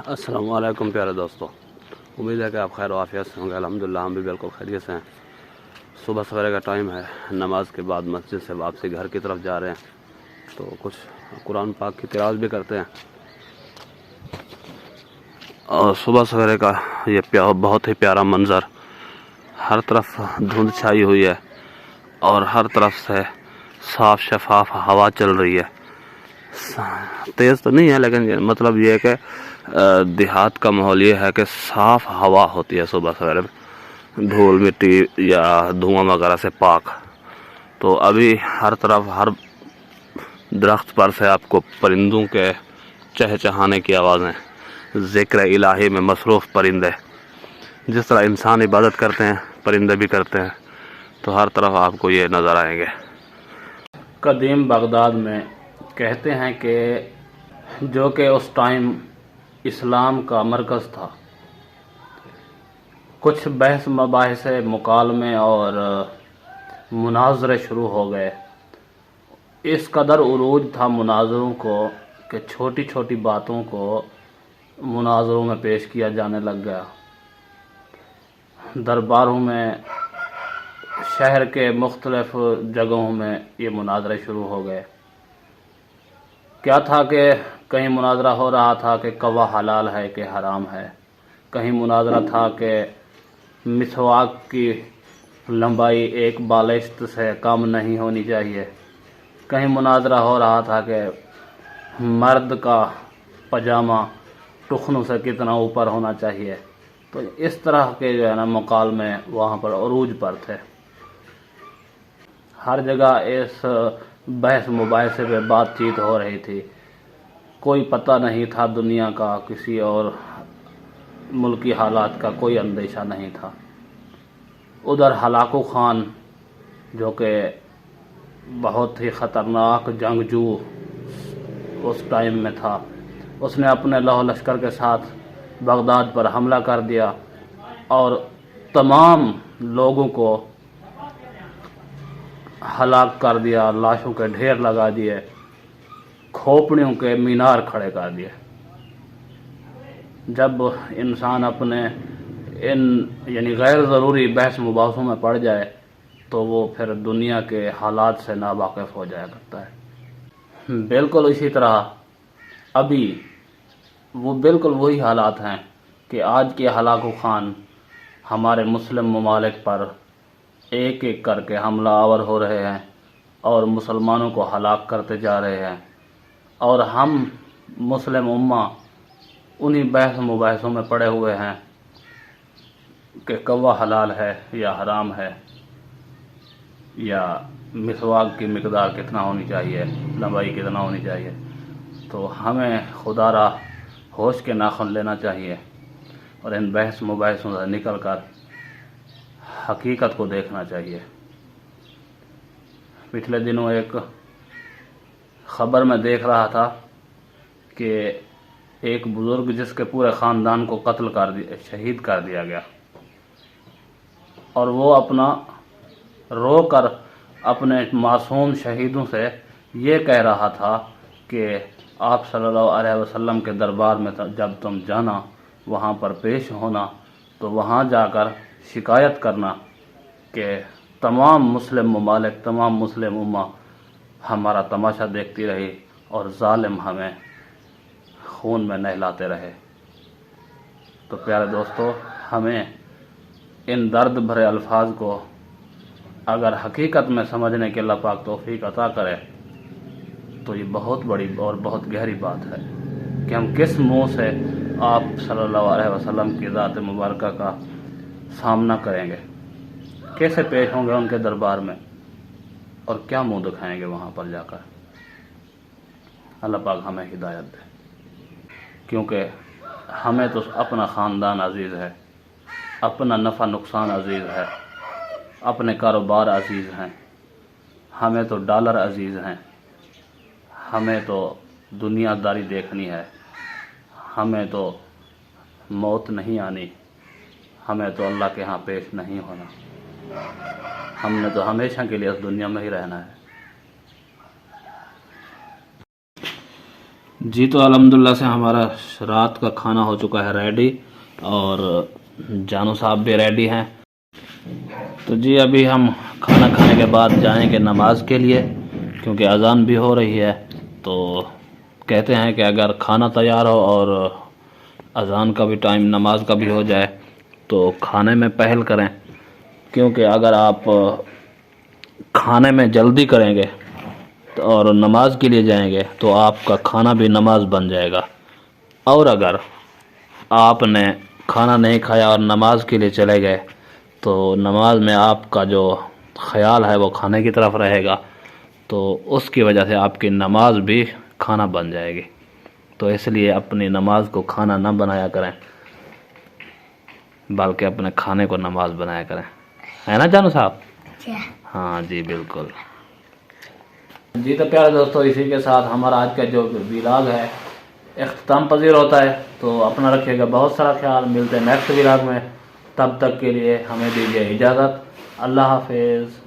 السلام علیکم پیارے دوستو، امید ہے کہ آپ خیر و عافیت سے ہوں گے۔ الحمدللہ ہم بھی بالکل خیریت سے ہیں۔ صبح سویرے کا ٹائم ہے، نماز کے بعد مسجد سے واپسی گھر کی طرف جا رہے ہیں، تو کچھ قرآن پاک کی تلاوت بھی کرتے ہیں۔ اور صبح سویرے کا یہ بہت ہی پیارا منظر، ہر طرف دھند چھائی ہوئی ہے اور ہر طرف سے صاف شفاف ہوا چل رہی ہے۔ تیز تو نہیں ہے، لیکن مطلب یہ ہے کہ دیہات کا ماحول یہ ہے کہ صاف ہوا ہوتی ہے صبح سویرے، دھول مٹی یا دھواں وغیرہ سے پاک۔ تو ابھی ہر طرف ہر درخت پر سے آپ کو پرندوں کے چہچہانے کی آوازیں، ذکر الہی میں مصروف پرندے، جس طرح انسان عبادت کرتے ہیں پرندے بھی کرتے ہیں، تو ہر طرف آپ کو یہ نظر آئیں گے۔ قدیم بغداد میں کہتے ہیں کہ جو کہ اس ٹائم اسلام کا مرکز تھا، کچھ بحث مباحث مکالمے اور مناظرے شروع ہو گئے۔ اس قدر عروج تھا مناظروں کو کہ چھوٹی چھوٹی باتوں کو مناظروں میں پیش کیا جانے لگ گیا۔ درباروں میں، شہر کے مختلف جگہوں میں یہ مناظرے شروع ہو گئے۔ کیا تھا کہ کہیں مناظرہ ہو رہا تھا کہ کوا حلال ہے کہ حرام ہے، کہیں مناظرہ تھا کہ مسواک کی لمبائی ایک بالشت سے کم نہیں ہونی چاہیے، کہیں مناظرہ ہو رہا تھا کہ مرد کا پاجامہ ٹخنوں سے کتنا اوپر ہونا چاہیے۔ تو اس طرح کے جو ہے نا مکالمے وہاں پر عروج پر تھے۔ ہر جگہ اس بحث مباحثے پہ بات چیت ہو رہی تھی، کوئی پتہ نہیں تھا دنیا کا، کسی اور ملکی حالات کا کوئی اندیشہ نہیں تھا۔ ادھر ہلاکو خان جو کہ بہت ہی خطرناک جنگجو اس ٹائم میں تھا، اس نے اپنے لوح لشکر کے ساتھ بغداد پر حملہ کر دیا اور تمام لوگوں کو ہلاک کر دیا، لاشوں کے ڈھیر لگا دیے، کھوپڑیوں کے مینار کھڑے کر دیے۔ جب انسان اپنے ان یعنی غیر ضروری بحث مباحثوں میں پڑ جائے تو وہ پھر دنیا کے حالات سے ناواقف ہو جایا کرتا ہے۔ بالکل اسی طرح ابھی وہ بالکل وہی حالات ہیں کہ آج کے ہلاکو خان ہمارے مسلم ممالک پر ایک ایک کر کے حملہ آور ہو رہے ہیں اور مسلمانوں کو ہلاک کرتے جا رہے ہیں، اور ہم مسلم امہ انہی بحث مباحثوں میں پڑے ہوئے ہیں کہ کوا حلال ہے یا حرام ہے، یا مسواک کی مقدار کتنا ہونی چاہیے، لمبائی کتنا ہونی چاہیے۔ تو ہمیں خدا را ہوش کے ناخن لینا چاہیے اور ان بحث مباحثوں سے نکل کر حقیقت کو دیکھنا چاہیے۔ پچھلے دنوں ایک خبر میں دیکھ رہا تھا کہ ایک بزرگ جس کے پورے خاندان کو شہید کر دیا گیا، اور وہ اپنا رو کر اپنے معصوم شہیدوں سے یہ کہہ رہا تھا کہ آپ صلی اللہ علیہ وسلم کے دربار میں جب تم جانا، وہاں پر پیش ہونا، تو وہاں جا کر شکایت کرنا کہ تمام مسلم ممالک، تمام مسلم امہ ہمارا تماشا دیکھتی رہی اور ظالم ہمیں خون میں نہلاتے رہے۔ تو پیارے دوستو، ہمیں ان درد بھرے الفاظ کو اگر حقیقت میں سمجھنے کے اللہ پاک توفیق عطا کرے تو یہ بہت بڑی اور بہت گہری بات ہے کہ ہم کس منہ سے آپ صلی اللہ علیہ وسلم کی ذات مبارکہ کا سامنا کریں گے، کیسے پیش ہوں گے ان کے دربار میں، اور کیا منہ دکھائیں گے وہاں پر جا کر۔ اللہ پاک ہمیں ہدایت دے، کیونکہ ہمیں تو اپنا خاندان عزیز ہے، اپنا نفع نقصان عزیز ہے، اپنے کاروبار عزیز ہیں، ہمیں تو ڈالر عزیز ہیں، ہمیں تو دنیا داری دیکھنی ہے، ہمیں تو موت نہیں آنی، ہمیں تو اللہ کے ہاں پیش نہیں ہونا، ہم نے تو ہمیشہ کے لیے اس دنیا میں ہی رہنا ہے۔ جی تو الحمدللہ سے ہمارا رات کا کھانا ہو چکا ہے ریڈی، اور جانو صاحب بھی ریڈی ہیں۔ تو جی ابھی ہم کھانا کھانے کے بعد جائیں گے نماز کے لیے، کیونکہ اذان بھی ہو رہی ہے۔ تو کہتے ہیں کہ اگر کھانا تیار ہو اور اذان کا بھی ٹائم، نماز کا بھی ہو جائے تو کھانے میں پہل کریں، کیونکہ اگر آپ کھانے میں جلدی کریں گے اور نماز کے لیے جائیں گے تو آپ کا کھانا بھی نماز بن جائے گا، اور اگر آپ نے کھانا نہیں کھایا اور نماز کے لیے چلے گئے تو نماز میں آپ کا جو خیال ہے وہ کھانے کی طرف رہے گا، تو اس کی وجہ سے آپ کی نماز بھی کھانا بن جائے گی۔ تو اس لیے اپنی نماز کو کھانا نہ بنایا کریں، بلکہ اپنے کھانے کو نماز بنایا کریں، ہے نا جانو صاحب؟ ہاں جی بالکل۔ جی تو پیارے دوستو، اسی کے ساتھ ہمارا آج کا جو ولاگ ہے اختتام پذیر ہوتا ہے۔ تو اپنا رکھیے گا بہت سارا خیال، ملتے ہیں نیکسٹ ولاگ میں، تب تک کے لیے ہمیں دیجیے اجازت، اللہ حافظ۔